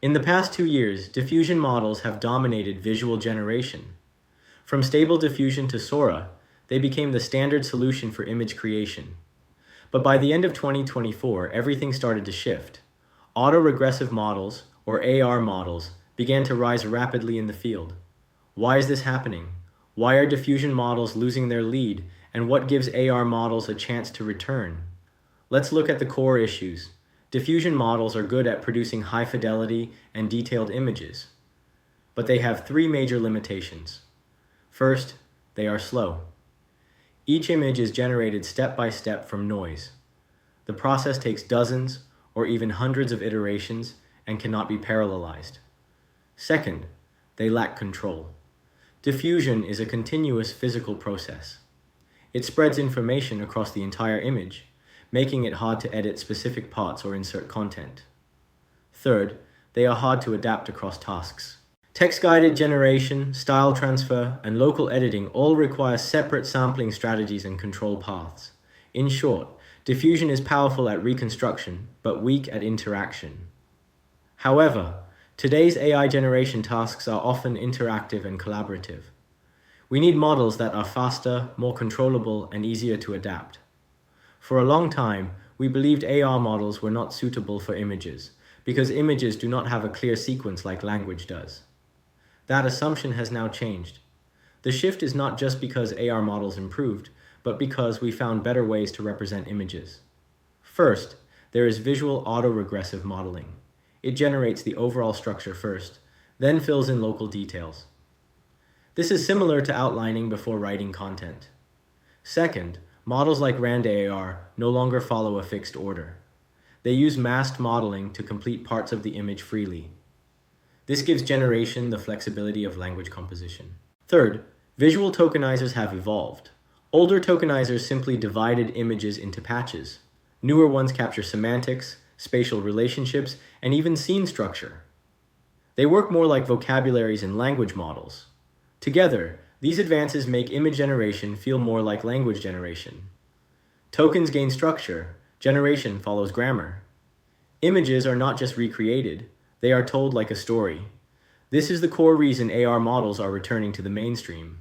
In the past 2 years, diffusion models have dominated visual generation. From Stable Diffusion to Sora, they became the standard solution for image creation. But by the end of 2024, everything started to shift. Autoregressive models, or AR models, began to rise rapidly in the field. Why is this happening? Why are diffusion models losing their lead, and what gives AR models a chance to return? Let's look at the core issues. Diffusion models are good at producing high fidelity and detailed images, but they have three major limitations. First, they are slow. Each image is generated step by step from noise. The process takes dozens or even hundreds of iterations and cannot be parallelized. Second, they lack control. Diffusion is a continuous physical process. It spreads information across the entire image, making it hard to edit specific parts or insert content. Third, they are hard to adapt across tasks. Text-guided generation, style transfer, and local editing all require separate sampling strategies and control paths. In short, diffusion is powerful at reconstruction, but weak at interaction. However, today's AI generation tasks are often interactive and collaborative. We need models that are faster, more controllable, and easier to adapt. For a long time, we believed AR models were not suitable for images, because images do not have a clear sequence like language does. That assumption has now changed. The shift is not just because AR models improved, but because we found better ways to represent images. First, there is visual autoregressive modeling. It generates the overall structure first, then fills in local details. This is similar to outlining before writing content. Second, models like RAND-AR no longer follow a fixed order. They use masked modeling to complete parts of the image freely. This gives generation the flexibility of language composition. Third, visual tokenizers have evolved. Older tokenizers simply divided images into patches. Newer ones capture semantics, spatial relationships, and even scene structure. They work more like vocabularies in language models. Together, these advances make image generation feel more like language generation. Tokens gain structure, generation follows grammar. Images are not just recreated, they are told like a story. This is the core reason AR models are returning to the mainstream.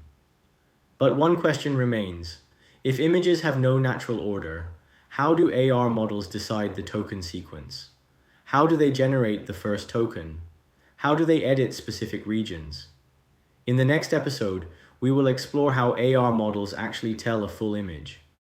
But one question remains. If images have no natural order, how do AR models decide the token sequence? How do they generate the first token? How do they edit specific regions? In the next episode, we will explore how AR models actually tell a full image.